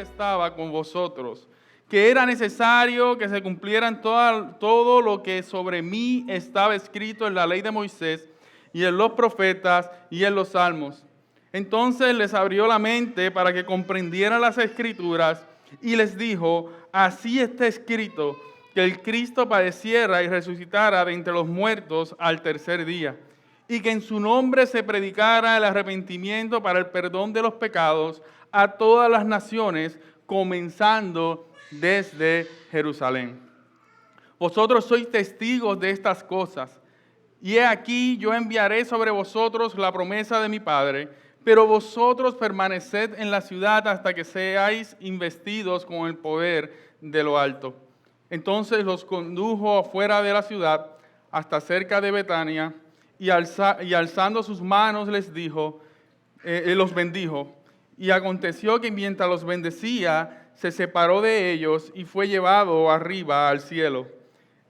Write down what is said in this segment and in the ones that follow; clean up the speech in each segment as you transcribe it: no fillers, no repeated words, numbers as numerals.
todavía estaba con vosotros, que era necesario que se cumplieran todo lo que sobre mí estaba escrito en la ley de Moisés y en los profetas y en los salmos. Entonces les abrió la mente para que comprendieran las Escrituras y les dijo: así está escrito, que el Cristo padeciera y resucitara de entre los muertos al tercer día, y que en su nombre se predicara el arrepentimiento para el perdón de los pecados a todas las naciones, comenzando desde Jerusalén. Vosotros sois testigos de estas cosas. Y he aquí, yo enviaré sobre vosotros la promesa de mi Padre, pero vosotros permaneced en la ciudad hasta que seáis investidos con el poder de lo alto. Entonces los condujo afuera de la ciudad hasta cerca de Betania, y alzando sus manos les dijo, los bendijo. Y aconteció que mientras los bendecía, se separó de ellos y fue llevado arriba al cielo.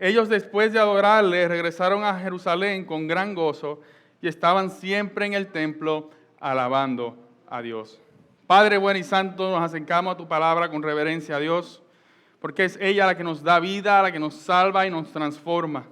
Ellos, después de adorarle, regresaron a Jerusalén con gran gozo y estaban siempre en el templo alabando a Dios. Padre bueno y santo, nos acercamos a tu palabra con reverencia a Dios, porque es ella la que nos da vida, la que nos salva y nos transforma.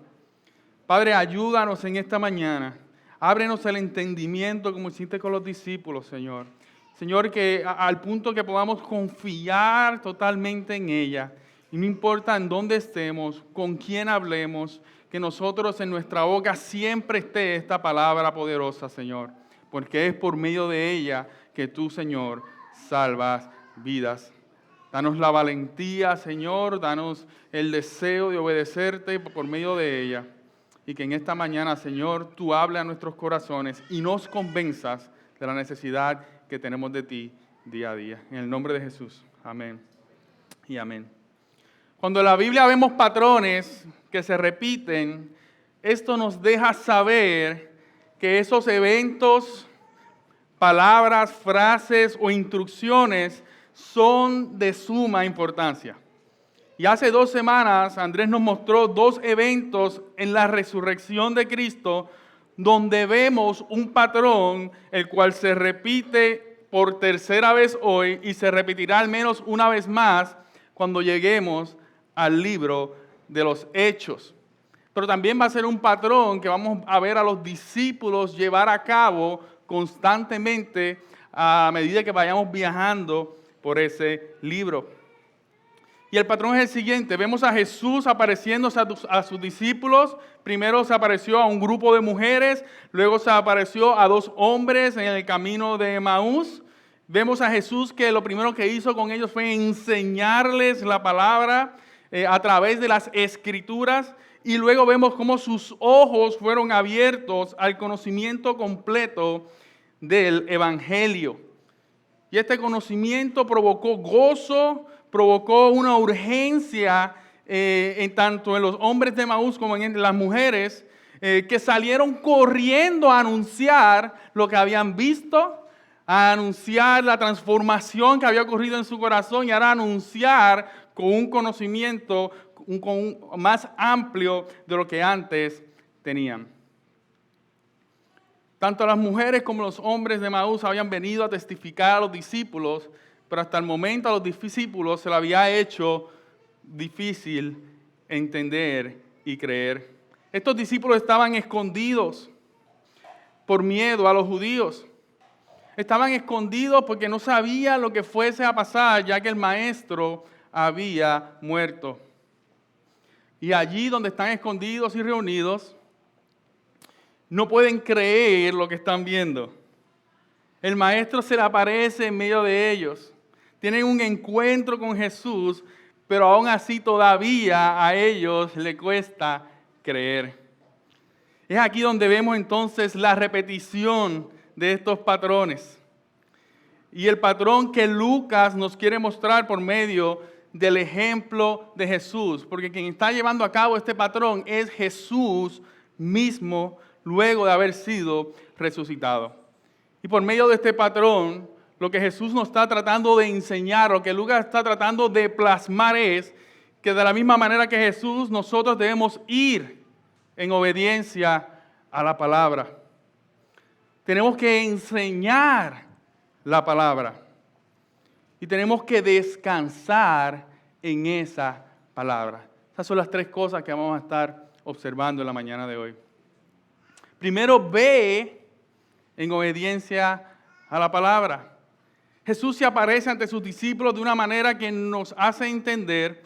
Padre, ayúdanos en esta mañana. Ábrenos el entendimiento como hiciste con los discípulos, Señor. Señor, que al punto que podamos confiar totalmente en ella. Y no importa en dónde estemos, con quién hablemos, que nosotros en nuestra boca siempre esté esta palabra poderosa, Señor. Porque es por medio de ella que tú, Señor, salvas vidas. Danos la valentía, Señor, danos el deseo de obedecerte por medio de ella. Y que en esta mañana, Señor, tú hables a nuestros corazones y nos convenzas de la necesidad que tenemos de ti día a día. En el nombre de Jesús. Amén y amén. Cuando en la Biblia vemos patrones que se repiten, esto nos deja saber que esos eventos, palabras, frases o instrucciones son de suma importancia. Y hace 2 semanas Andrés nos mostró 2 eventos en la resurrección de Cristo donde vemos un patrón el cual se repite por tercera vez hoy y se repetirá al menos una vez más cuando lleguemos al libro de los Hechos. Pero también va a ser un patrón que vamos a ver a los discípulos llevar a cabo constantemente a medida que vayamos viajando por ese libro. Y el patrón es el siguiente: vemos a Jesús apareciéndose a sus discípulos. Primero se apareció a un grupo de mujeres, luego se apareció a 2 hombres en el camino de Emaús. Vemos a Jesús que lo primero que hizo con ellos fue enseñarles la palabra a través de las Escrituras. Y luego vemos cómo sus ojos fueron abiertos al conocimiento completo del Evangelio. Y este conocimiento provocó gozo, provocó una urgencia tanto en los hombres de Emaús como en las mujeres, que salieron corriendo a anunciar lo que habían visto, a anunciar la transformación que había ocurrido en su corazón y ahora anunciar con un conocimiento más amplio de lo que antes tenían. Tanto las mujeres como los hombres de Emaús habían venido a testificar a los discípulos, pero hasta el momento a los discípulos se les había hecho difícil entender y creer. Estos discípulos estaban escondidos por miedo a los judíos. Estaban escondidos porque no sabían lo que fuese a pasar, ya que el maestro había muerto. Y allí donde están escondidos y reunidos, no pueden creer lo que están viendo. El maestro se le aparece en medio de ellos. Tienen un encuentro con Jesús, pero aún así todavía a ellos les cuesta creer. Es aquí donde vemos entonces la repetición de estos patrones. Y el patrón que Lucas nos quiere mostrar por medio del ejemplo de Jesús. Porque quien está llevando a cabo este patrón es Jesús mismo, luego de haber sido resucitado. Y por medio de este patrón, lo que Jesús nos está tratando de enseñar, lo que Lucas está tratando de plasmar es que de la misma manera que Jesús, nosotros debemos ir en obediencia a la palabra. Tenemos que enseñar la palabra. Y tenemos que descansar en esa palabra. Esas son las 3 cosas que vamos a estar observando en la mañana de hoy. Primero, ve en obediencia a la palabra. Jesús se aparece ante sus discípulos de una manera que nos hace entender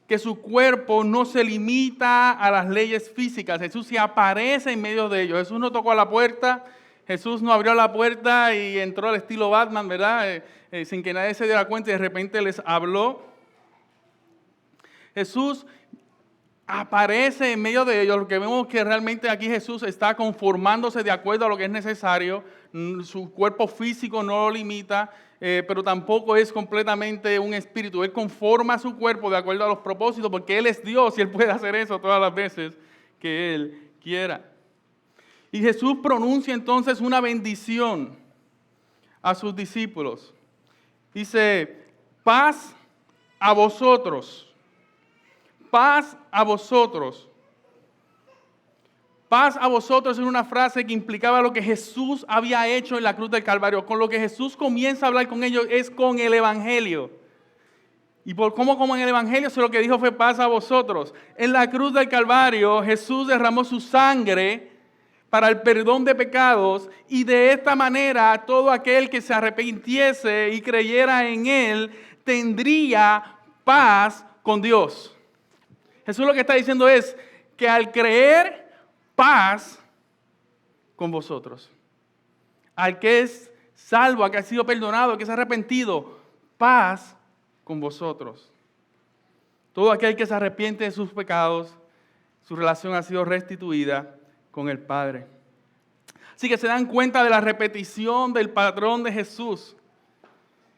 que su cuerpo no se limita a las leyes físicas. Jesús se aparece en medio de ellos. Jesús no tocó a la puerta, Jesús no abrió la puerta y entró al estilo Batman, ¿verdad? Sin que nadie se diera cuenta y de repente les habló. Jesús aparece en medio de ellos, lo que vemos que realmente aquí Jesús está conformándose de acuerdo a lo que es necesario. Su cuerpo físico no lo limita, pero tampoco es completamente un espíritu. Él conforma su cuerpo de acuerdo a los propósitos, porque Él es Dios y Él puede hacer eso todas las veces que Él quiera. Y Jesús pronuncia entonces una bendición a sus discípulos. Dice, paz a vosotros. Paz a vosotros. Paz a vosotros es una frase que implicaba lo que Jesús había hecho en la cruz del Calvario. Con lo que Jesús comienza a hablar con ellos es con el Evangelio. Y por cómo como en el Evangelio, lo que dijo fue paz a vosotros. En la cruz del Calvario, Jesús derramó su sangre para el perdón de pecados, y de esta manera todo aquel que se arrepintiese y creyera en Él tendría paz con Dios. Jesús lo que está diciendo es que al creer, paz con vosotros. Al que es salvo, al que ha sido perdonado, al que se ha arrepentido, paz con vosotros. Todo aquel que se arrepiente de sus pecados, su relación ha sido restituida con el Padre. Así que se dan cuenta de la repetición del patrón de Jesús.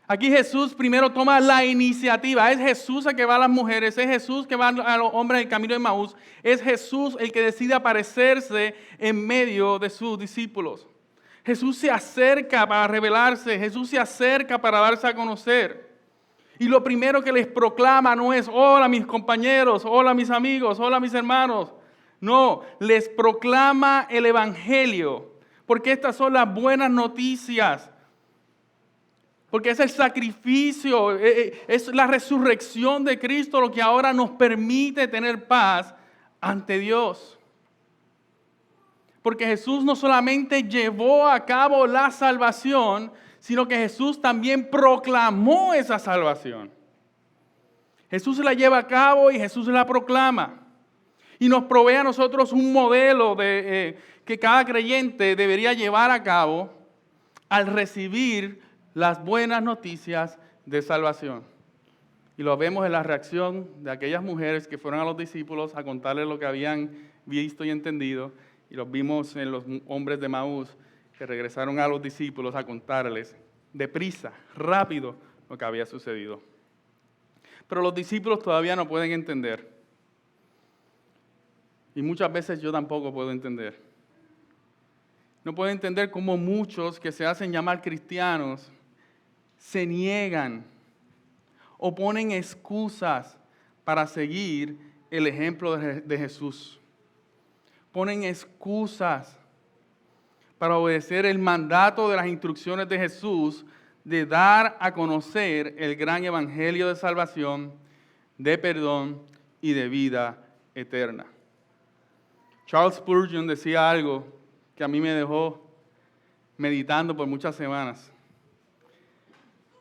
Aquí Jesús primero toma la iniciativa. Es Jesús el que va a las mujeres, es Jesús que va a los hombres del camino de Emaús, es Jesús el que decide aparecerse en medio de sus discípulos. Jesús se acerca para revelarse, Jesús se acerca para darse a conocer. Y lo primero que les proclama no es, hola mis compañeros, hola mis amigos, hola mis hermanos. No, les proclama el Evangelio, porque estas son las buenas noticias. Porque es el sacrificio, es la resurrección de Cristo lo que ahora nos permite tener paz ante Dios. Porque Jesús no solamente llevó a cabo la salvación, sino que Jesús también proclamó esa salvación. Jesús la lleva a cabo y Jesús la proclama. Y nos provee a nosotros un modelo que cada creyente debería llevar a cabo al recibir las buenas noticias de salvación. Y lo vemos en la reacción de aquellas mujeres que fueron a los discípulos a contarles lo que habían visto y entendido. Y los vimos en los hombres de Emaús que regresaron a los discípulos a contarles deprisa, rápido, lo que había sucedido. Pero los discípulos todavía no pueden entender. Y muchas veces yo tampoco puedo entender. No puedo entender cómo muchos que se hacen llamar cristianos se niegan o ponen excusas para seguir el ejemplo de Jesús. Ponen excusas para obedecer el mandato de las instrucciones de Jesús de dar a conocer el gran evangelio de salvación, de perdón y de vida eterna. Charles Spurgeon decía algo que a mí me dejó meditando por muchas semanas.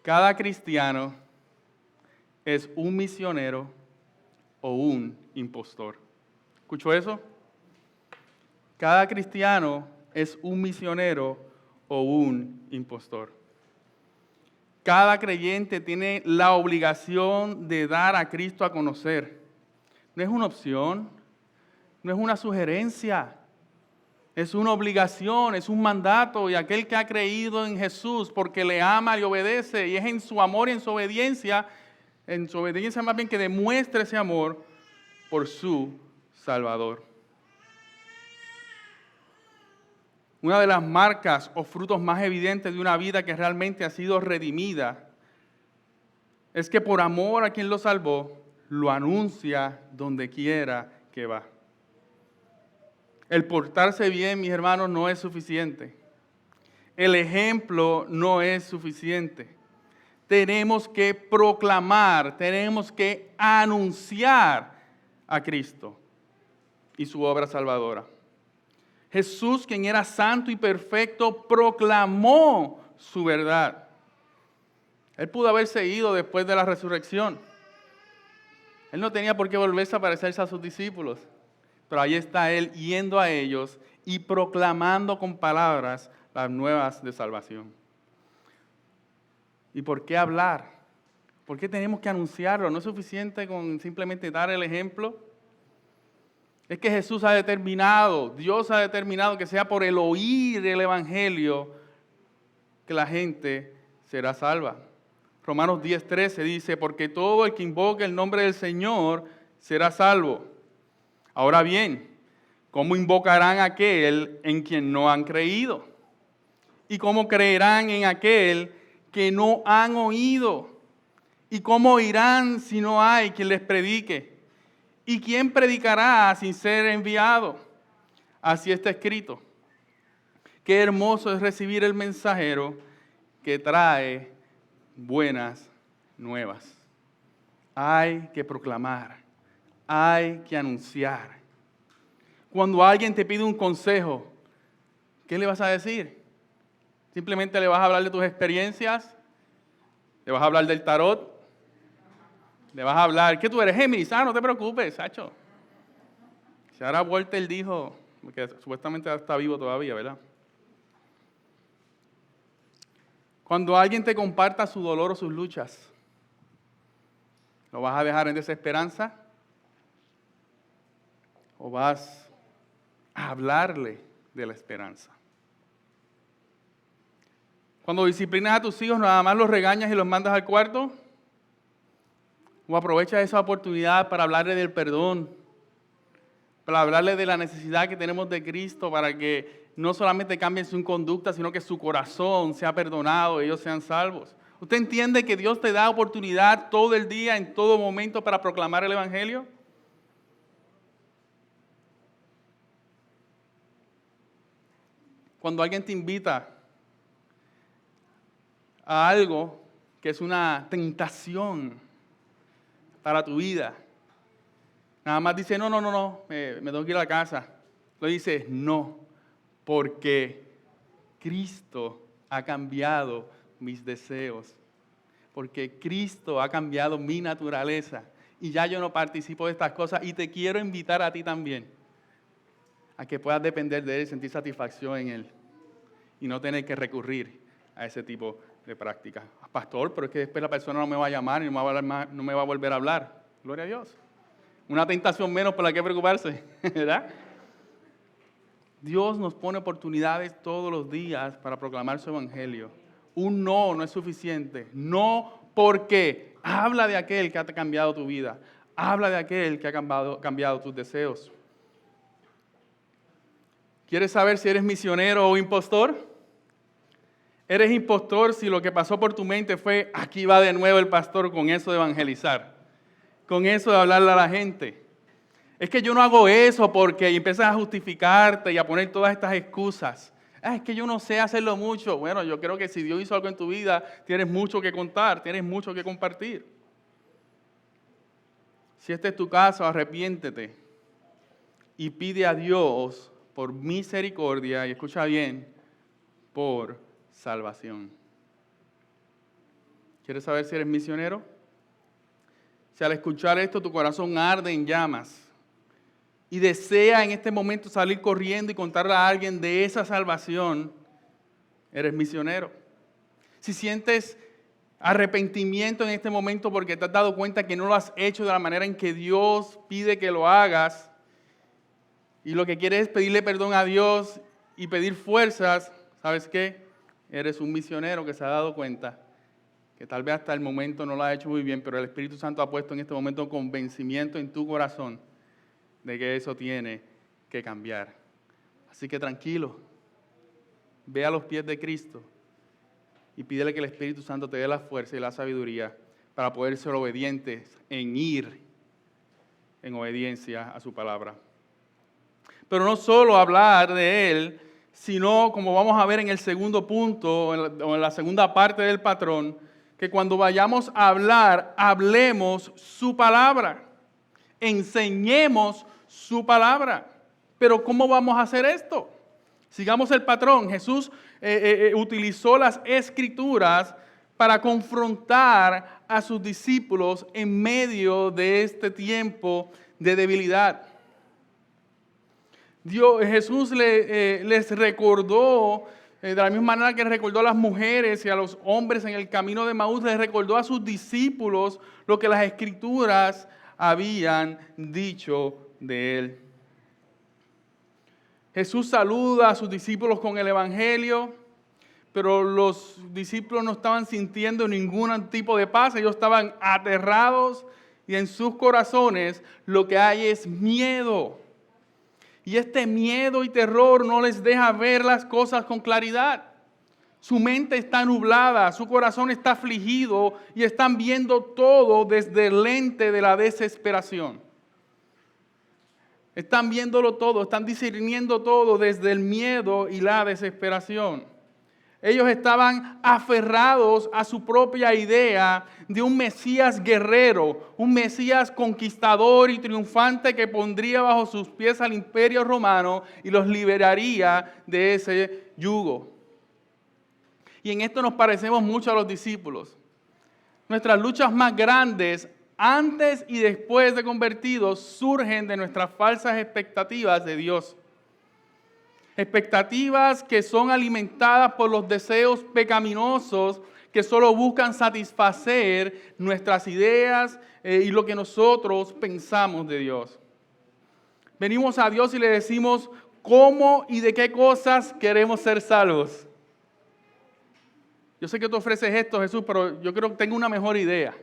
Cada cristiano es un misionero o un impostor. ¿Escuchó eso? Cada cristiano es un misionero o un impostor. Cada creyente tiene la obligación de dar a Cristo a conocer. No es una opción, no es una sugerencia. Es una obligación, es un mandato, y aquel que ha creído en Jesús porque le ama y obedece, y es en su amor y en su obediencia más bien que demuestre ese amor por su Salvador. Una de las marcas o frutos más evidentes de una vida que realmente ha sido redimida es que por amor a quien lo salvó, lo anuncia donde quiera que va. El portarse bien, mis hermanos, no es suficiente. El ejemplo no es suficiente. tenemos que proclamar, tenemos que anunciar a Cristo y su obra salvadora. Jesús, quien era santo y perfecto, proclamó su verdad. Él pudo haberse ido después de la resurrección. Él no tenía por qué volverse a parecerse a sus discípulos. Pero ahí está Él yendo a ellos y proclamando con palabras las nuevas de salvación. ¿Y por qué hablar? ¿Por qué tenemos que anunciarlo? ¿No es suficiente con simplemente dar el ejemplo? Es que Jesús ha determinado, Dios ha determinado que sea por el oír el Evangelio que la gente será salva. Romanos 10:13 dice, porque todo el que invoque el nombre del Señor será salvo. Ahora bien, ¿cómo invocarán a aquel en quien no han creído? ¿Y cómo creerán en aquel que no han oído? ¿Y cómo oirán si no hay quien les predique? ¿Y quién predicará sin ser enviado? Así está escrito. Qué hermoso es recibir el mensajero que trae buenas nuevas. Hay que proclamar, hay que anunciar. Cuando alguien te pide un consejo, ¿qué le vas a decir? ¿Simplemente le vas a hablar de tus experiencias? ¿Le vas a hablar del tarot? ¿Le vas a hablar? ¿Qué tú eres, Géminis? No te preocupes, Sacho. Sarah Walter dijo, porque supuestamente está vivo todavía, ¿verdad? Cuando alguien te comparta su dolor o sus luchas, ¿lo vas a dejar en desesperanza? ¿O vas a hablarle de la esperanza? Cuando disciplinas a tus hijos, ¿nada más los regañas y los mandas al cuarto? ¿O aprovechas esa oportunidad para hablarle del perdón? Para hablarle de la necesidad que tenemos de Cristo para que no solamente cambien su conducta, sino que su corazón sea perdonado, ellos sean salvos. ¿Usted entiende que Dios te da oportunidad todo el día, en todo momento, para proclamar el Evangelio? Cuando alguien te invita a algo que es una tentación para tu vida, nada más dice, no, me tengo que ir a la casa. Lo dice, no, porque Cristo ha cambiado mis deseos, porque Cristo ha cambiado mi naturaleza y ya yo no participo de estas cosas y te quiero invitar a ti también a que puedas depender de Él y sentir satisfacción en Él y no tener que recurrir a ese tipo de prácticas. Pastor, pero es que después la persona no me va a llamar y no me va a volver a hablar. Gloria a Dios. Una tentación menos por la que preocuparse, ¿verdad? Dios nos pone oportunidades todos los días para proclamar su Evangelio. Un no es suficiente. No porque habla de aquel que ha cambiado tu vida. Habla de aquel que ha cambiado tus deseos. ¿Quieres saber si eres misionero o impostor? Eres impostor si lo que pasó por tu mente fue, aquí va de nuevo el pastor con eso de evangelizar, con eso de hablarle a la gente. Es que yo no hago eso porque y empiezas a justificarte y a poner todas estas excusas. Es que yo no sé hacerlo mucho. Bueno, yo creo que si Dios hizo algo en tu vida, tienes mucho que contar, tienes mucho que compartir. Si este es tu caso, arrepiéntete y pide a Dios por misericordia, y escucha bien, por salvación. ¿Quieres saber si eres misionero? Si al escuchar esto tu corazón arde en llamas y desea en este momento salir corriendo y contarle a alguien de esa salvación, eres misionero. Si sientes arrepentimiento en este momento porque te has dado cuenta que no lo has hecho de la manera en que Dios pide que lo hagas y lo que quieres es pedirle perdón a Dios y pedir fuerzas, ¿sabes qué? Eres un misionero que se ha dado cuenta que tal vez hasta el momento no lo ha hecho muy bien, pero el Espíritu Santo ha puesto en este momento convencimiento en tu corazón de que eso tiene que cambiar. Así que tranquilo, ve a los pies de Cristo y pídele que el Espíritu Santo te dé la fuerza y la sabiduría para poder ser obedientes en ir en obediencia a su palabra. Pero no solo hablar de Él, sino, como vamos a ver en el segundo punto, o en la segunda parte del patrón, que cuando vayamos a hablar, hablemos su palabra, enseñemos su palabra. Pero ¿cómo vamos a hacer esto? Sigamos el patrón. Jesús utilizó las Escrituras para confrontar a sus discípulos en medio de este tiempo de debilidad. Jesús les recordó, de la misma manera que recordó a las mujeres y a los hombres en el camino de Maús, les recordó a sus discípulos lo que las Escrituras habían dicho de él. Jesús saluda a sus discípulos con el Evangelio, pero los discípulos no estaban sintiendo ningún tipo de paz. Ellos estaban aterrados y en sus corazones lo que hay es miedo. Y este miedo y terror no les deja ver las cosas con claridad. Su mente está nublada, su corazón está afligido y están viendo todo desde el lente de la desesperación. Están viéndolo todo, están discerniendo todo desde el miedo y la desesperación. Ellos estaban aferrados a su propia idea de un Mesías guerrero, un Mesías conquistador y triunfante que pondría bajo sus pies al imperio romano y los liberaría de ese yugo. Y en esto nos parecemos mucho a los discípulos. Nuestras luchas más grandes, antes y después de convertidos, surgen de nuestras falsas expectativas de Dios. Expectativas que son alimentadas por los deseos pecaminosos que solo buscan satisfacer nuestras ideas y lo que nosotros pensamos de Dios. Venimos a Dios y le decimos cómo y de qué cosas queremos ser salvos. Yo sé que tú ofreces esto, Jesús, pero yo creo que tengo una mejor idea.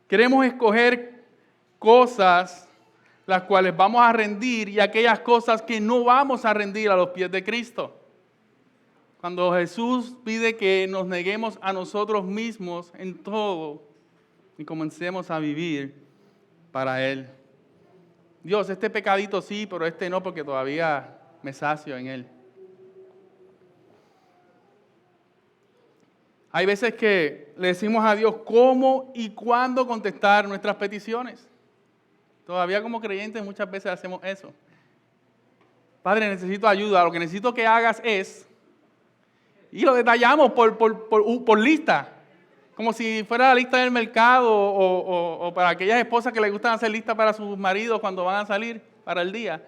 Queremos escoger cosas las cuales vamos a rendir y aquellas cosas que no vamos a rendir a los pies de Cristo. Cuando Jesús pide que nos neguemos a nosotros mismos en todo y comencemos a vivir para Él. Dios, este pecadito sí, pero este no, porque todavía me sacio en Él. Hay veces que le decimos a Dios cómo y cuándo contestar nuestras peticiones. Todavía como creyentes muchas veces hacemos eso. Padre, necesito ayuda. Lo que necesito que hagas es... Y lo detallamos por lista. Como si fuera la lista del mercado o para aquellas esposas que les gustan hacer lista para sus maridos cuando van a salir para el día.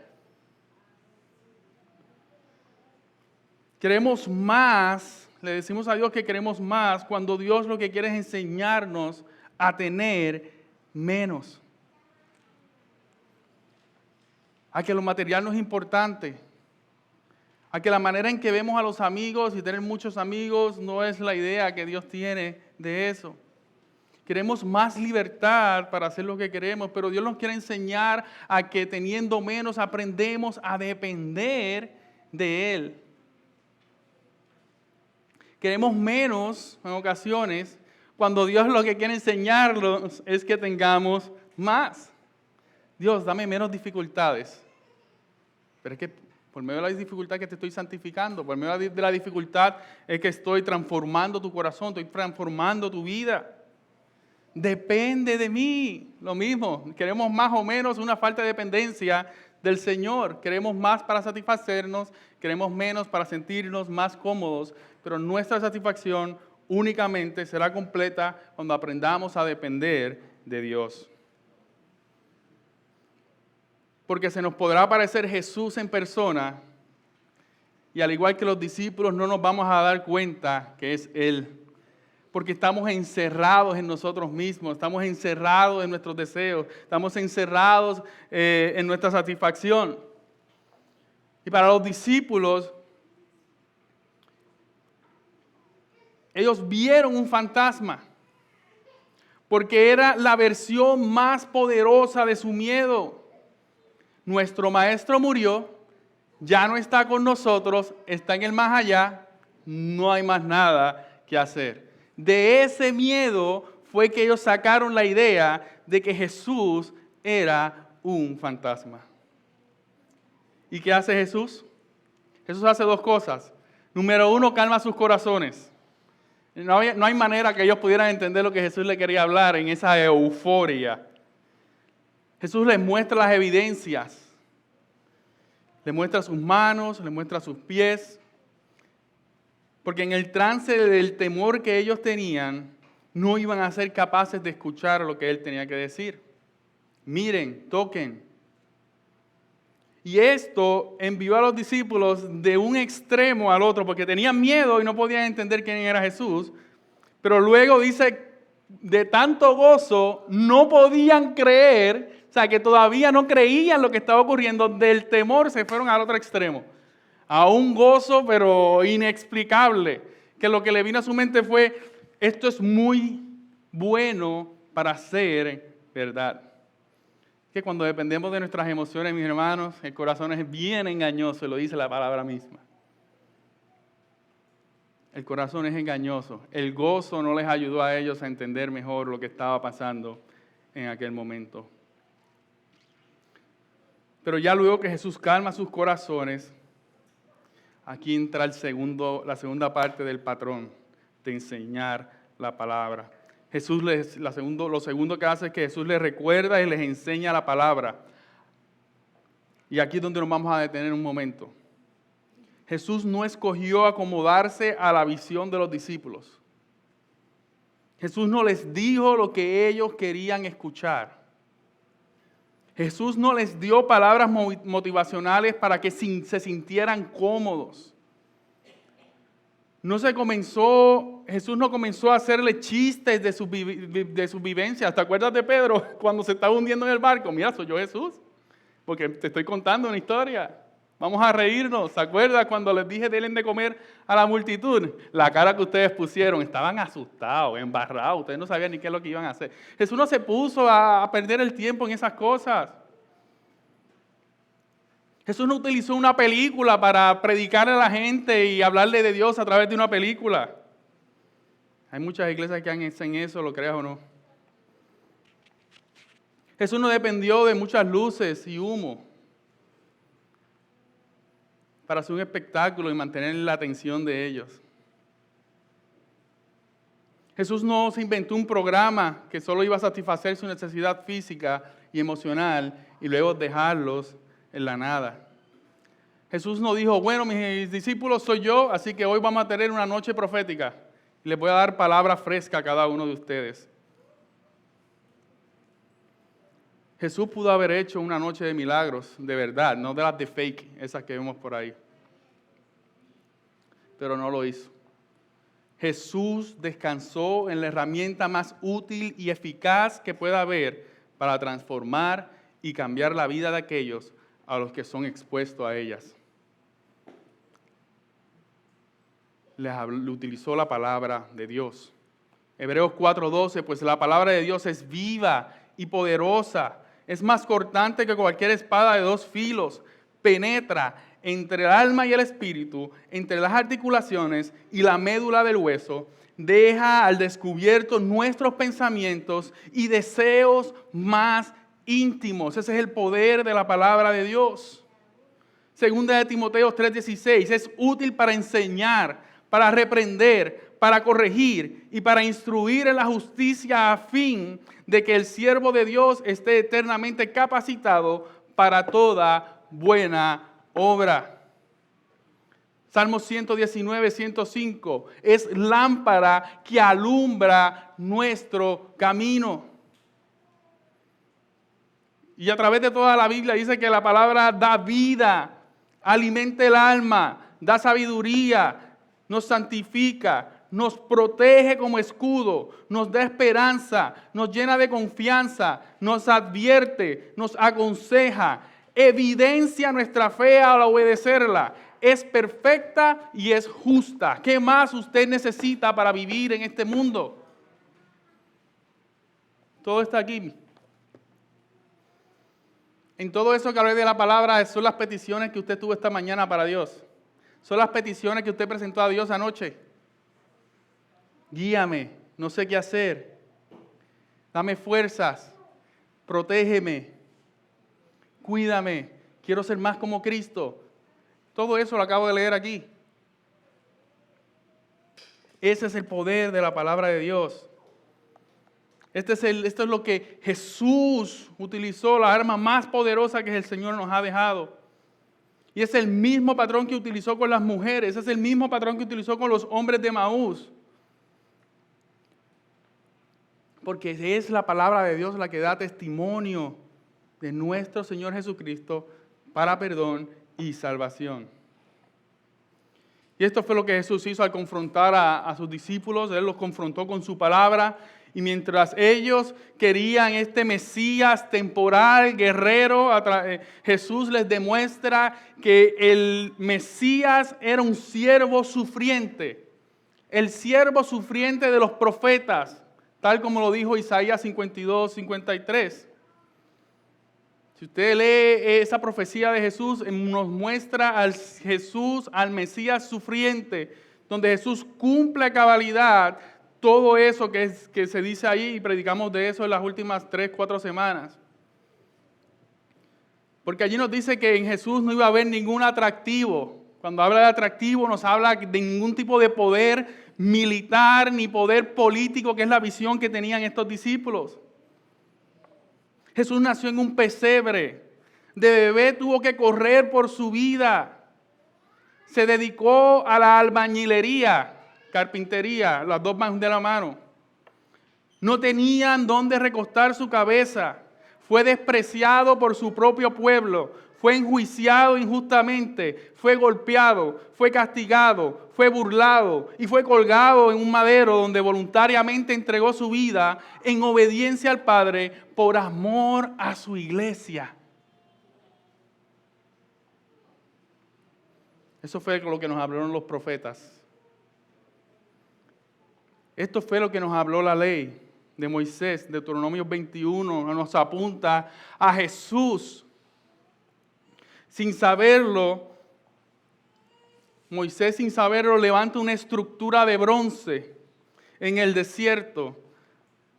Queremos más. Le decimos a Dios que queremos más cuando Dios lo que quiere es enseñarnos a tener menos. A que lo material no es importante. A que la manera en que vemos a los amigos y tener muchos amigos no es la idea que Dios tiene de eso. Queremos más libertad para hacer lo que queremos, pero Dios nos quiere enseñar a que teniendo menos aprendemos a depender de Él. Queremos menos en ocasiones cuando Dios lo que quiere enseñarnos es que tengamos más. Dios, dame menos dificultades. Pero es que por medio de la dificultad que te estoy santificando, por medio de la dificultad es que estoy transformando tu corazón, estoy transformando tu vida. Depende de mí. Lo mismo, queremos más o menos una falta de dependencia del Señor. Queremos más para satisfacernos, queremos menos para sentirnos más cómodos, pero nuestra satisfacción únicamente será completa cuando aprendamos a depender de Dios. Porque se nos podrá aparecer Jesús en persona y al igual que los discípulos no nos vamos a dar cuenta que es Él. Porque estamos encerrados en nosotros mismos, estamos encerrados en nuestros deseos, estamos encerrados en nuestra satisfacción. Y para los discípulos, ellos vieron un fantasma, porque era la versión más poderosa de su miedo. Nuestro maestro murió, ya no está con nosotros, está en el más allá, no hay más nada que hacer. De ese miedo fue que ellos sacaron la idea de que Jesús era un fantasma. ¿Y qué hace Jesús? Jesús hace dos cosas. Número uno, calma sus corazones. No hay manera que ellos pudieran entender lo que Jesús le quería hablar en esa euforia. Jesús les muestra las evidencias. Le muestra sus manos, le muestra sus pies. Porque en el trance del temor que ellos tenían, no iban a ser capaces de escuchar lo que Él tenía que decir. Miren, toquen. Y esto envió a los discípulos de un extremo al otro, porque tenían miedo y no podían entender quién era Jesús. Pero luego dice, de tanto gozo, no podían creer, o sea, que todavía no creían lo que estaba ocurriendo. Del temor se fueron al otro extremo. A un gozo, pero inexplicable. Que lo que le vino a su mente fue, esto es muy bueno para ser verdad. Que cuando dependemos de nuestras emociones, mis hermanos, el corazón es bien engañoso, lo dice la palabra misma. El corazón es engañoso. El gozo no les ayudó a ellos a entender mejor lo que estaba pasando en aquel momento. Pero ya luego que Jesús calma sus corazones, aquí entra la segunda parte del patrón de enseñar la palabra. Jesús lo segundo que hace es que Jesús les recuerda y les enseña la palabra. Y aquí es donde nos vamos a detener un momento. Jesús no escogió acomodarse a la visión de los discípulos. Jesús no les dijo lo que ellos querían escuchar. Jesús no les dio palabras motivacionales para que se sintieran cómodos. Jesús no comenzó a hacerle chistes de sus vivencias. ¿Te acuerdas de Pedro cuando se estaba hundiendo en el barco? Mira, soy yo Jesús, porque te estoy contando una historia. Vamos a reírnos. ¿Se acuerdan cuando les dije denle de comer a la multitud? La cara que ustedes pusieron, estaban asustados, embarrados. Ustedes no sabían ni qué es lo que iban a hacer. Jesús no se puso a perder el tiempo en esas cosas. Jesús no utilizó una película para predicarle a la gente y hablarle de Dios a través de una película. Hay muchas iglesias que hacen eso, lo creas o no. Jesús no dependió de muchas luces y humo para hacer un espectáculo y mantener la atención de ellos. Jesús no se inventó un programa que solo iba a satisfacer su necesidad física y emocional y luego dejarlos en la nada. Jesús no dijo, bueno, mis discípulos soy yo, así que hoy vamos a tener una noche profética y les voy a dar palabra fresca a cada uno de ustedes. Jesús pudo haber hecho una noche de milagros, de verdad, no de las de fake, esas que vemos por ahí. Pero no lo hizo. Jesús descansó en la herramienta más útil y eficaz que pueda haber para transformar y cambiar la vida de aquellos a los que son expuestos a ellas. Le utilizó la palabra de Dios. Hebreos 4:12, pues la palabra de Dios es viva y poderosa, es más cortante que cualquier espada de dos filos, penetra entre el alma y el espíritu, entre las articulaciones y la médula del hueso, deja al descubierto nuestros pensamientos y deseos más íntimos. Ese es el poder de la palabra de Dios. Segunda de Timoteo 3:16, es útil para enseñar, para reprender, para corregir y para instruir en la justicia a fin de que el siervo de Dios esté eternamente capacitado para toda buena obra. Salmo 119, 105, es lámpara que alumbra nuestro camino. Y a través de toda la Biblia dice que la palabra da vida, alimenta el alma, da sabiduría, nos santifica, nos protege como escudo, nos da esperanza, nos llena de confianza, nos advierte, nos aconseja, evidencia nuestra fe al obedecerla. Es perfecta y es justa. ¿Qué más usted necesita para vivir en este mundo? Todo está aquí. En todo eso que hablé de la palabra son las peticiones que usted tuvo esta mañana para Dios. Son las peticiones que usted presentó a Dios anoche. Guíame, no sé qué hacer. Dame fuerzas, protégeme, cuídame, quiero ser más como Cristo. Todo eso lo acabo de leer aquí. Ese es el poder de la palabra de Dios. Esto es lo que Jesús utilizó, la arma más poderosa que el Señor nos ha dejado. Y es el mismo patrón que utilizó con las mujeres, es el mismo patrón que utilizó con los hombres de Emaús. Porque es la palabra de Dios la que da testimonio de nuestro Señor Jesucristo para perdón y salvación. Y esto fue lo que Jesús hizo al confrontar a sus discípulos. Él los confrontó con su palabra. Y mientras ellos querían este Mesías temporal, guerrero, Jesús les demuestra que el Mesías era un siervo sufriente. El siervo sufriente de los profetas, tal como lo dijo Isaías 52, 53. Si usted lee esa profecía de Jesús, nos muestra al Jesús, al Mesías sufriente, donde Jesús cumple a cabalidad todo eso que se dice ahí, y predicamos de eso en las últimas 3-4 semanas. Porque allí nos dice que en Jesús no iba a haber ningún atractivo. Cuando habla de atractivo nos habla de ningún tipo de poder militar ni poder político, que es la visión que tenían estos discípulos. Jesús nació en un pesebre. De bebé tuvo que correr por su vida. Se dedicó a la albañilería, carpintería, las dos manos de la mano. No tenían dónde recostar su cabeza. Fue despreciado por su propio pueblo. Fue enjuiciado injustamente. Fue golpeado. Fue castigado. Fue burlado. Y fue colgado en un madero donde voluntariamente entregó su vida en obediencia al Padre por amor a su iglesia. Eso fue lo que nos hablaron los profetas. Esto fue lo que nos habló la ley de Moisés, Deuteronomio 21, nos apunta a Jesús. Sin saberlo, Moisés sin saberlo levanta una estructura de bronce en el desierto.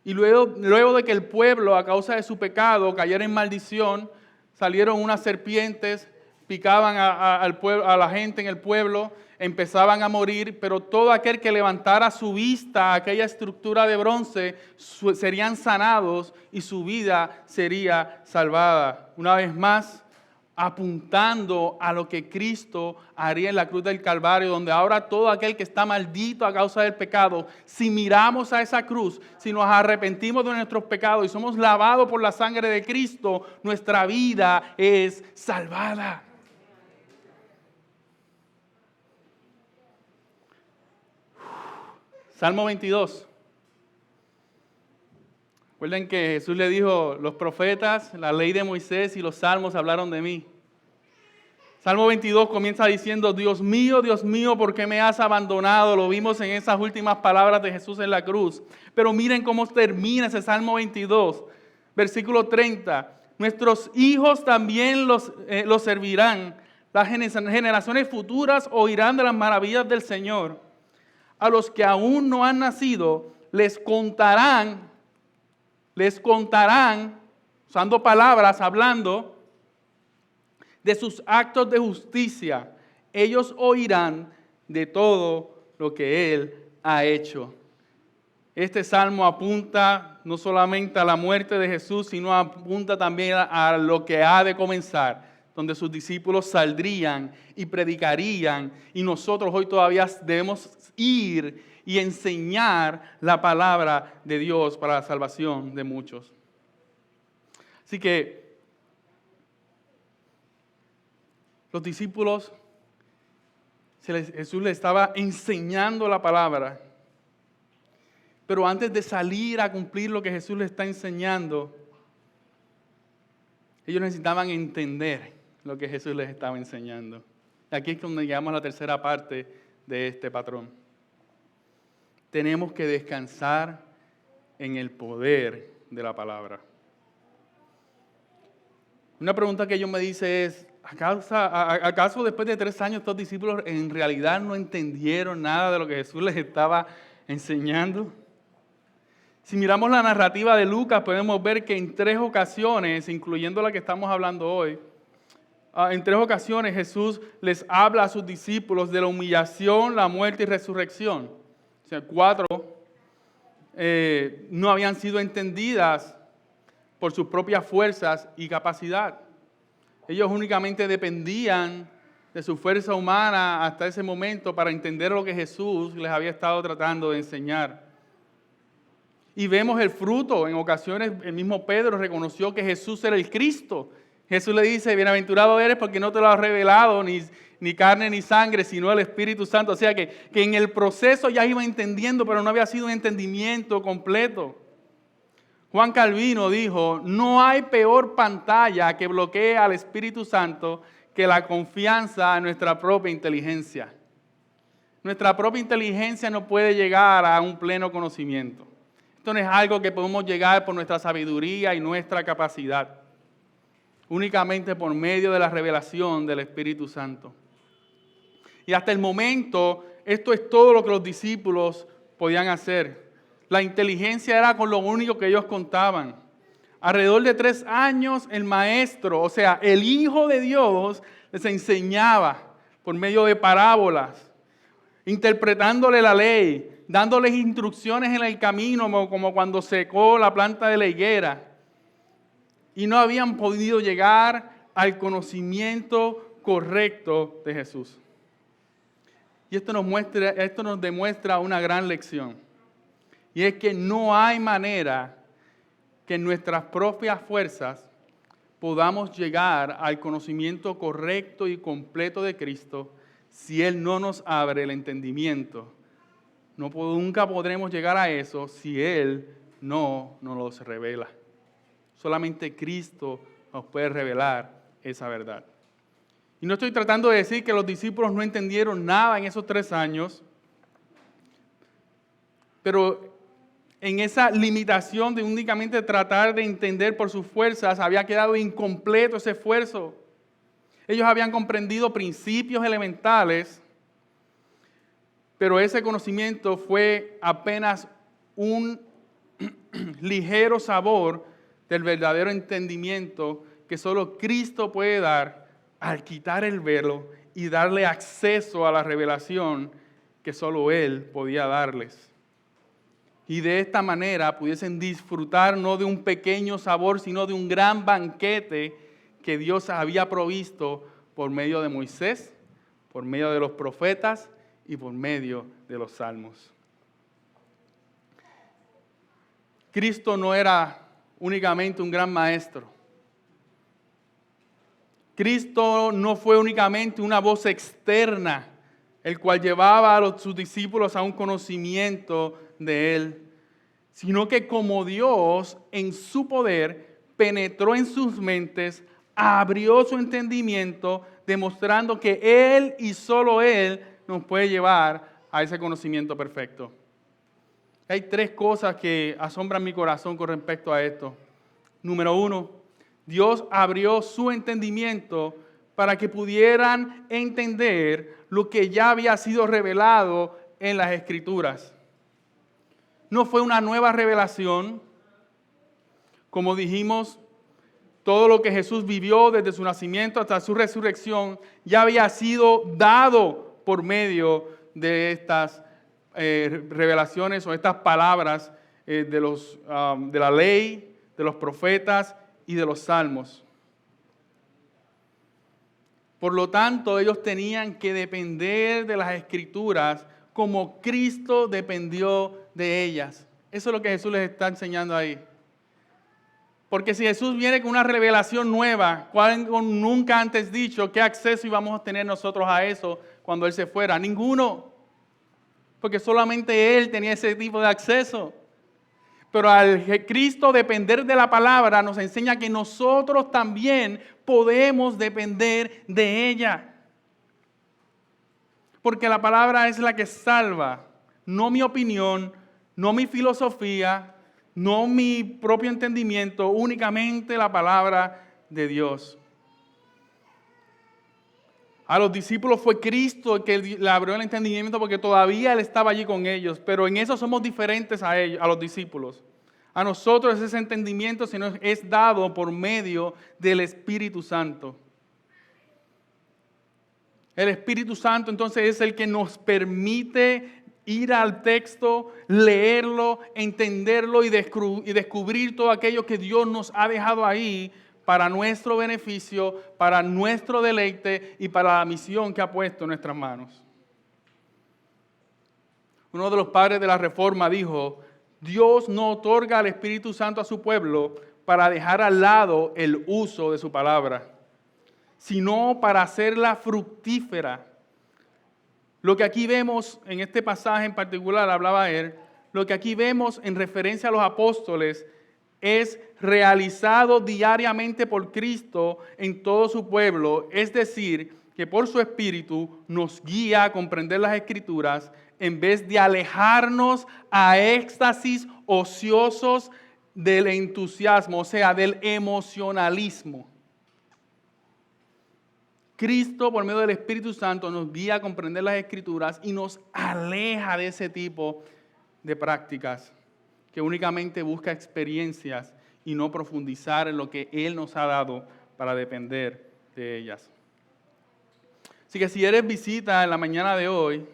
Y luego de que el pueblo, a causa de su pecado, cayera en maldición, salieron unas serpientes, picaban a la gente en el pueblo, empezaban a morir, pero todo aquel que levantara su vista a aquella estructura de bronce serían sanados y su vida sería salvada. Una vez más, apuntando a lo que Cristo haría en la cruz del Calvario, donde ahora todo aquel que está maldito a causa del pecado, si miramos a esa cruz, si nos arrepentimos de nuestros pecados y somos lavados por la sangre de Cristo, nuestra vida es salvada. Salmo 22. Recuerden que Jesús le dijo, los profetas, la ley de Moisés y los salmos hablaron de mí. Salmo 22 comienza diciendo, Dios mío, ¿por qué me has abandonado? Lo vimos en esas últimas palabras de Jesús en la cruz. Pero miren cómo termina ese Salmo 22, versículo 30. Nuestros hijos también los servirán. Las generaciones futuras oirán de las maravillas del Señor. A los que aún no han nacido, les contarán, usando palabras, hablando de sus actos de justicia. Ellos oirán de todo lo que Él ha hecho. Este salmo apunta no solamente a la muerte de Jesús, sino apunta también a lo que ha de comenzar, donde sus discípulos saldrían y predicarían, y nosotros hoy todavía debemos ir y enseñar la palabra de Dios para la salvación de muchos. Así que los discípulos, Jesús les estaba enseñando la palabra, pero antes de salir a cumplir lo que Jesús les está enseñando, ellos necesitaban entender lo que Jesús les estaba enseñando. Aquí es donde llegamos a la tercera parte de este patrón. Tenemos que descansar en el poder de la palabra. Una pregunta que yo me dice es, ¿acaso después de 3 años estos discípulos en realidad no entendieron nada de lo que Jesús les estaba enseñando? Si miramos la narrativa de Lucas, podemos ver que en 3 ocasiones, incluyendo la que estamos hablando hoy, en 3 ocasiones Jesús les habla a sus discípulos de la humillación, la muerte y resurrección. o sea, 4, no habían sido entendidas por sus propias fuerzas y capacidad. Ellos únicamente dependían de su fuerza humana hasta ese momento para entender lo que Jesús les había estado tratando de enseñar. Y vemos el fruto. En ocasiones el mismo Pedro reconoció que Jesús era el Cristo. Jesús le dice, bienaventurado eres porque no te lo ha revelado ni carne ni sangre, sino el Espíritu Santo. O sea que en el proceso ya iba entendiendo, pero no había sido un entendimiento completo. Juan Calvino dijo, no hay peor pantalla que bloquee al Espíritu Santo que la confianza en nuestra propia inteligencia. Nuestra propia inteligencia no puede llegar a un pleno conocimiento. Esto no es algo que podemos llegar por nuestra sabiduría y nuestra capacidad. Únicamente por medio de la revelación del Espíritu Santo. Y hasta el momento, esto es todo lo que los discípulos podían hacer. La inteligencia era con lo único que ellos contaban. Alrededor de 3 años, el maestro, o sea, el Hijo de Dios, les enseñaba por medio de parábolas, interpretándole la ley, dándoles instrucciones en el camino, como cuando secó la planta de la higuera. Y no habían podido llegar al conocimiento correcto de Jesús. Y esto nos demuestra una gran lección. Y es que no hay manera que en nuestras propias fuerzas podamos llegar al conocimiento correcto y completo de Cristo si Él no nos abre el entendimiento. Nunca podremos llegar a eso si Él no nos los revela. Solamente Cristo nos puede revelar esa verdad. Y no estoy tratando de decir que los discípulos no entendieron nada en esos 3 años, pero en esa limitación de únicamente tratar de entender por sus fuerzas, había quedado incompleto ese esfuerzo. Ellos habían comprendido principios elementales, pero ese conocimiento fue apenas un ligero sabor del verdadero entendimiento que solo Cristo puede dar al quitar el velo y darle acceso a la revelación que solo Él podía darles. Y de esta manera pudiesen disfrutar no de un pequeño sabor, sino de un gran banquete que Dios había provisto por medio de Moisés, por medio de los profetas y por medio de los salmos. Cristo no era únicamente un gran maestro. Cristo no fue únicamente una voz externa, el cual llevaba a sus discípulos a un conocimiento de Él, sino que como Dios en su poder penetró en sus mentes, abrió su entendimiento, demostrando que Él y solo Él nos puede llevar a ese conocimiento perfecto. Hay 3 cosas que asombran mi corazón con respecto a esto. Número 1, Dios abrió su entendimiento para que pudieran entender lo que ya había sido revelado en las Escrituras. No fue una nueva revelación. Como dijimos, todo lo que Jesús vivió desde su nacimiento hasta su resurrección ya había sido dado por medio de estas revelaciones o estas palabras de la ley, de los profetas y de los salmos. Por lo tanto, ellos tenían que depender de las Escrituras como Cristo dependió de ellas. Eso es lo que Jesús les está enseñando ahí. Porque si Jesús viene con una revelación nueva, nunca antes dicho, ¿qué acceso íbamos a tener nosotros a eso cuando Él se fuera? Ninguno. Porque solamente Él tenía ese tipo de acceso. Pero al Cristo depender de la palabra nos enseña que nosotros también podemos depender de ella. Porque la palabra es la que salva, no mi opinión, no mi filosofía, no mi propio entendimiento, únicamente la palabra de Dios. A los discípulos fue Cristo el que le abrió el entendimiento porque todavía Él estaba allí con ellos, pero en eso somos diferentes a ellos, a los discípulos. A nosotros ese entendimiento se nos es dado por medio del Espíritu Santo. El Espíritu Santo entonces es el que nos permite Ir al texto, leerlo, entenderlo y descubrir todo aquello que Dios nos ha dejado ahí para nuestro beneficio, para nuestro deleite y para la misión que ha puesto en nuestras manos. Uno de los padres de la Reforma dijo: Dios no otorga al Espíritu Santo a su pueblo para dejar al lado el uso de su palabra, sino para hacerla fructífera. Lo que aquí vemos en este pasaje en particular, hablaba él, lo que aquí vemos en referencia a los apóstoles es realizado diariamente por Cristo en todo su pueblo, es decir, que por su Espíritu nos guía a comprender las Escrituras en vez de alejarnos a éxtasis ociosos del entusiasmo, o sea, del emocionalismo. Cristo, por medio del Espíritu Santo, nos guía a comprender las Escrituras y nos aleja de ese tipo de prácticas que únicamente busca experiencias y no profundizar en lo que Él nos ha dado para depender de ellas. Así que si eres visita en la mañana de hoy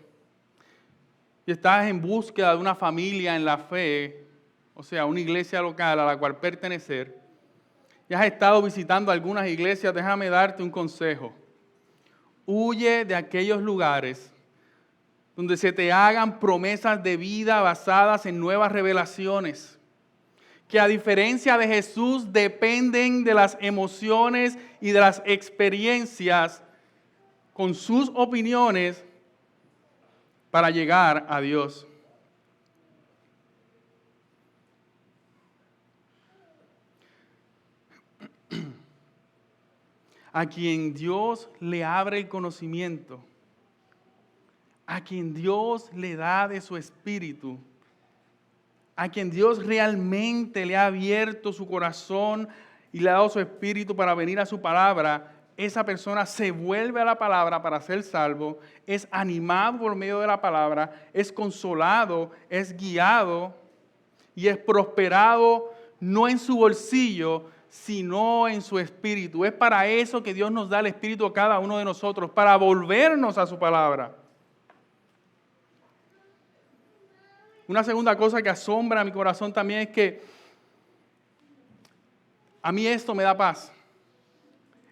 y estás en búsqueda de una familia en la fe, o sea, una iglesia local a la cual pertenecer, y has estado visitando algunas iglesias, déjame darte un consejo. Huye de aquellos lugares donde se te hagan promesas de vida basadas en nuevas revelaciones, que a diferencia de Jesús dependen de las emociones y de las experiencias con sus opiniones para llegar a Dios. A quien Dios le abre el conocimiento, a quien Dios le da de su espíritu, a quien Dios realmente le ha abierto su corazón y le ha dado su espíritu para venir a su palabra, esa persona se vuelve a la palabra para ser salvo, es animado por medio de la palabra, es consolado, es guiado y es prosperado no en su bolsillo, sino en su espíritu. Es para eso que Dios nos da el espíritu a cada uno de nosotros, para volvernos a su palabra. Una segunda cosa que asombra a mi corazón también es que a mí esto me da paz.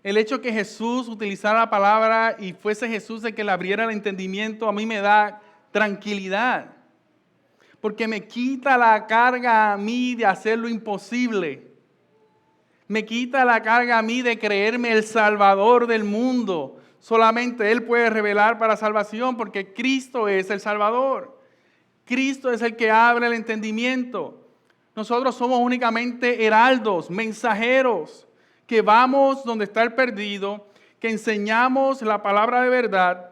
El hecho que Jesús utilizara la palabra y fuese Jesús el que le abriera el entendimiento, a mí me da tranquilidad. Porque me quita la carga a mí de hacer lo imposible. Me quita la carga a mí de creerme el Salvador del mundo. Solamente Él puede revelar para salvación porque Cristo es el Salvador. Cristo es el que abre el entendimiento. Nosotros somos únicamente heraldos, mensajeros, que vamos donde está el perdido, que enseñamos la palabra de verdad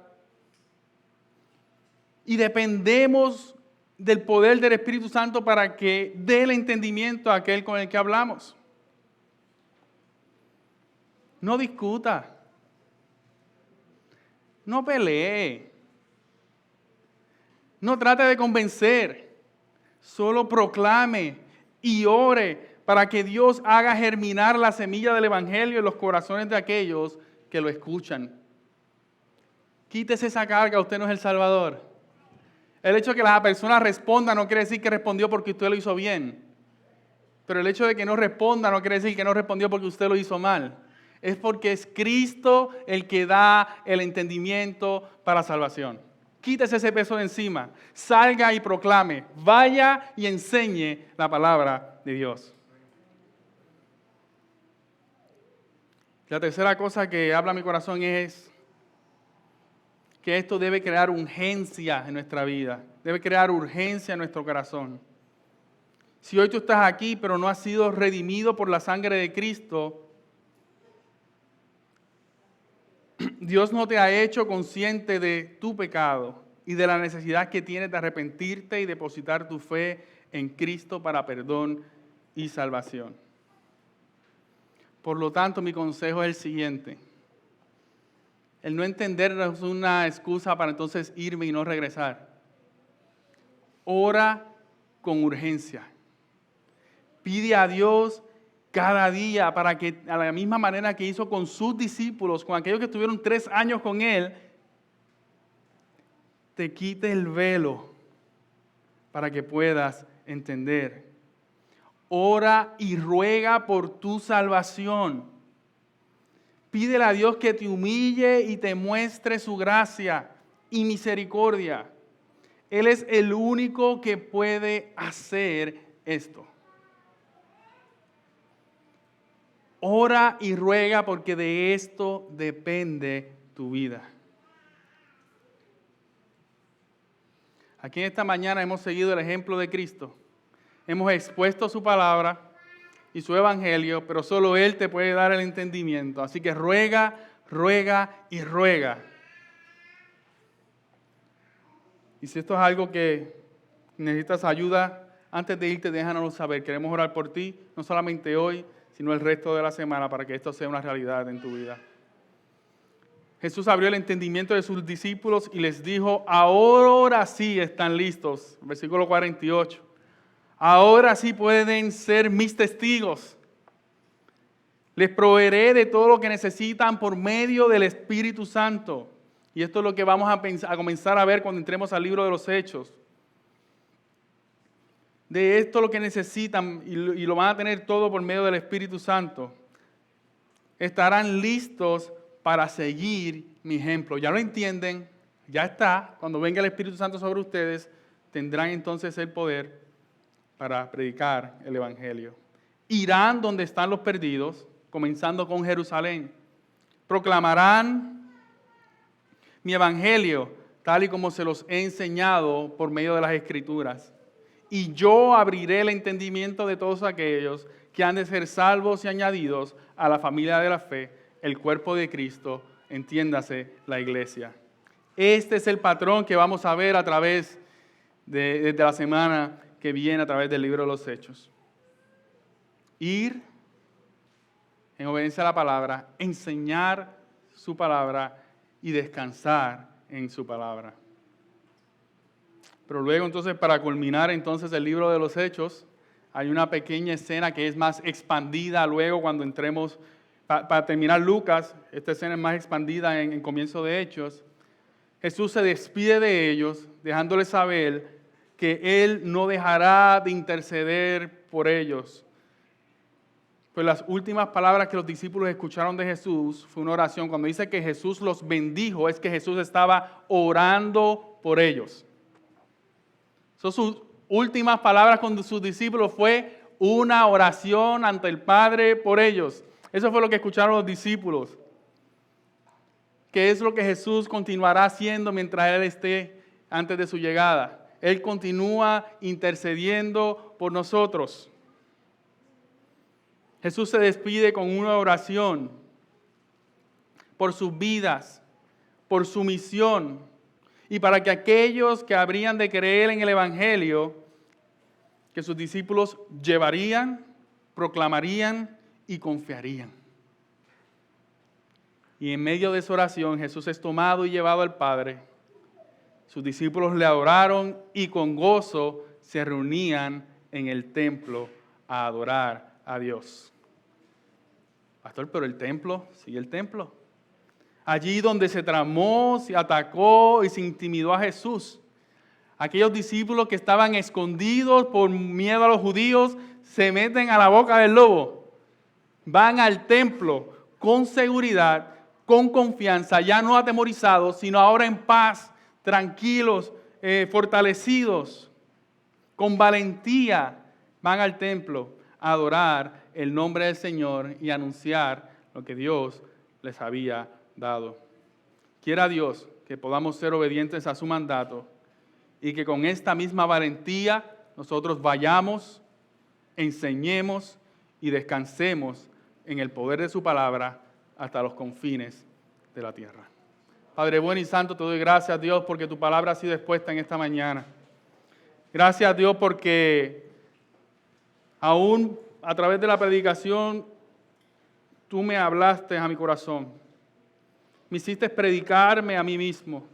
y dependemos del poder del Espíritu Santo para que dé el entendimiento a aquel con el que hablamos. No discuta, no pelee, no trate de convencer, solo proclame y ore para que Dios haga germinar la semilla del Evangelio en los corazones de aquellos que lo escuchan. Quítese esa carga, usted no es el Salvador. El hecho de que la persona responda no quiere decir que respondió porque usted lo hizo bien. Pero el hecho de que no responda no quiere decir que no respondió porque usted lo hizo mal. Es porque es Cristo el que da el entendimiento para salvación. Quítese ese peso de encima. Salga y proclame. Vaya y enseñe la palabra de Dios. La tercera cosa que habla mi corazón es que esto debe crear urgencia en nuestra vida. Debe crear urgencia en nuestro corazón. Si hoy tú estás aquí pero no has sido redimido por la sangre de Cristo, Dios no te ha hecho consciente de tu pecado y de la necesidad que tienes de arrepentirte y depositar tu fe en Cristo para perdón y salvación. Por lo tanto, mi consejo es el siguiente. El no entender no es una excusa para entonces irme y no regresar. Ora con urgencia. Pide a Dios cada día para que, a la misma manera que hizo con sus discípulos, con aquellos que estuvieron 3 años con Él, te quite el velo para que puedas entender. Ora y ruega por tu salvación. Pídele a Dios que te humille y te muestre su gracia y misericordia. Él es el único que puede hacer esto. Ora y ruega porque de esto depende tu vida. Aquí en esta mañana hemos seguido el ejemplo de Cristo. Hemos expuesto su palabra y su evangelio, pero solo Él te puede dar el entendimiento. Así que ruega, ruega y ruega. Y si esto es algo que necesitas ayuda, antes de irte déjanos saber. Queremos orar por ti, no solamente hoy, sino el resto de la semana, para que esto sea una realidad en tu vida. Jesús abrió el entendimiento de sus discípulos y les dijo, ahora sí están listos. Versículo 48. Ahora sí pueden ser mis testigos. Les proveeré de todo lo que necesitan por medio del Espíritu Santo. Y esto es lo que vamos a comenzar a ver cuando entremos al libro de los Hechos. De esto lo que necesitan y lo van a tener todo por medio del Espíritu Santo. Estarán listos para seguir mi ejemplo. Ya lo entienden, ya está. Cuando venga el Espíritu Santo sobre ustedes, tendrán entonces el poder para predicar el Evangelio. Irán donde están los perdidos, comenzando con Jerusalén. Proclamarán mi Evangelio, tal y como se los he enseñado por medio de las Escrituras. Y yo abriré el entendimiento de todos aquellos que han de ser salvos y añadidos a la familia de la fe, el cuerpo de Cristo, entiéndase, la iglesia. Este es el patrón que vamos a ver a través de la semana que viene, a través del libro de los Hechos. Ir en obediencia a la palabra, enseñar su palabra y descansar en su palabra. Pero luego entonces, para culminar entonces el libro de los Hechos, hay una pequeña escena que es más expandida luego cuando entremos, para terminar Lucas, esta escena es más expandida en el comienzo de Hechos. Jesús se despide de ellos, dejándoles saber que Él no dejará de interceder por ellos. Pues las últimas palabras que los discípulos escucharon de Jesús fue una oración. Cuando dice que Jesús los bendijo, es que Jesús estaba orando por ellos. Sus últimas palabras con sus discípulos fue una oración ante el Padre por ellos. Eso fue lo que escucharon los discípulos. ¿Qué es lo que Jesús continuará haciendo mientras Él esté antes de su llegada? Él continúa intercediendo por nosotros. Jesús se despide con una oración por sus vidas, por su misión y para que aquellos que habrían de creer en el Evangelio, que sus discípulos llevarían, proclamarían y confiarían. Y en medio de esa oración Jesús es tomado y llevado al Padre. Sus discípulos le adoraron y con gozo se reunían en el templo a adorar a Dios. Pastor, pero el templo, sigue el templo. Allí donde se tramó, se atacó y se intimidó a Jesús. Aquellos discípulos que estaban escondidos por miedo a los judíos, se meten a la boca del lobo. Van al templo con seguridad, con confianza, ya no atemorizados, sino ahora en paz, tranquilos, fortalecidos, con valentía, van al templo a adorar el nombre del Señor y anunciar lo que Dios les había dado. Quiera Dios que podamos ser obedientes a su mandato y que con esta misma valentía nosotros vayamos, enseñemos y descansemos en el poder de su palabra hasta los confines de la tierra. Padre bueno y santo, te doy gracias, Dios, porque tu palabra ha sido expuesta en esta mañana. Gracias, Dios, porque aún a través de la predicación tú me hablaste a mi corazón. Me hiciste predicarme a mí mismo.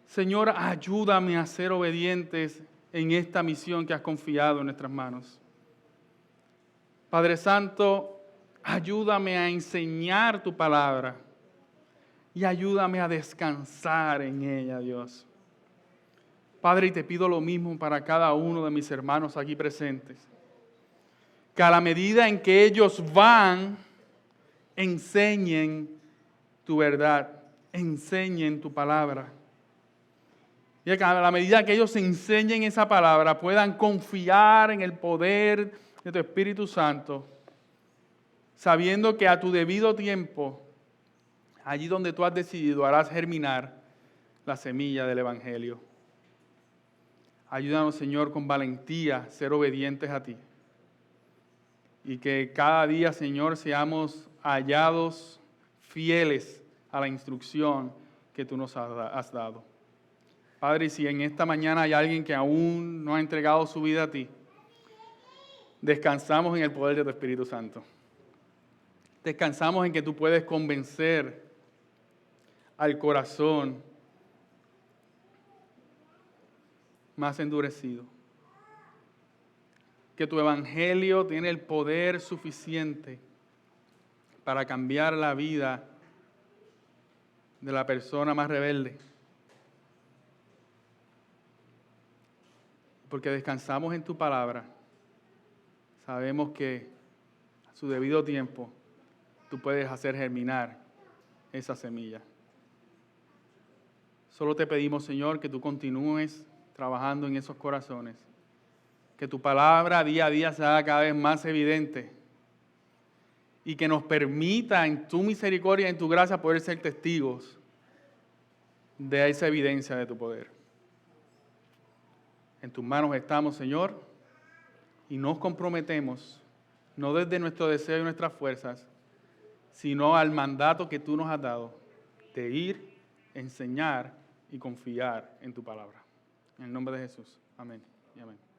Señor, ayúdame a ser obedientes en esta misión que has confiado en nuestras manos. Padre Santo, ayúdame a enseñar tu palabra y ayúdame a descansar en ella, Dios. Padre, y te pido lo mismo para cada uno de mis hermanos aquí presentes. Que a la medida en que ellos van, enseñen tu verdad, enseñen tu palabra. Y que a la medida que ellos enseñen esa palabra, puedan confiar en el poder de tu Espíritu Santo, sabiendo que a tu debido tiempo, allí donde tú has decidido, harás germinar la semilla del Evangelio. Ayúdanos, Señor, con valentía a ser obedientes a ti. Y que cada día, Señor, seamos hallados fieles a la instrucción que tú nos has dado. Padre, si en esta mañana hay alguien que aún no ha entregado su vida a ti, descansamos en el poder de tu Espíritu Santo. Descansamos en que tú puedes convencer al corazón más endurecido. Que tu evangelio tiene el poder suficiente para cambiar la vida de la persona más rebelde. Porque descansamos en tu palabra, sabemos que a su debido tiempo tú puedes hacer germinar esa semilla. Solo te pedimos, Señor, que tú continúes trabajando en esos corazones. Que tu palabra día a día se haga cada vez más evidente. Y que nos permita en tu misericordia y en tu gracia poder ser testigos de esa evidencia de tu poder. En tus manos estamos, Señor, y nos comprometemos, no desde nuestro deseo y nuestras fuerzas, sino al mandato que tú nos has dado de ir, enseñar y confiar en tu palabra. En el nombre de Jesús. Amén y amén.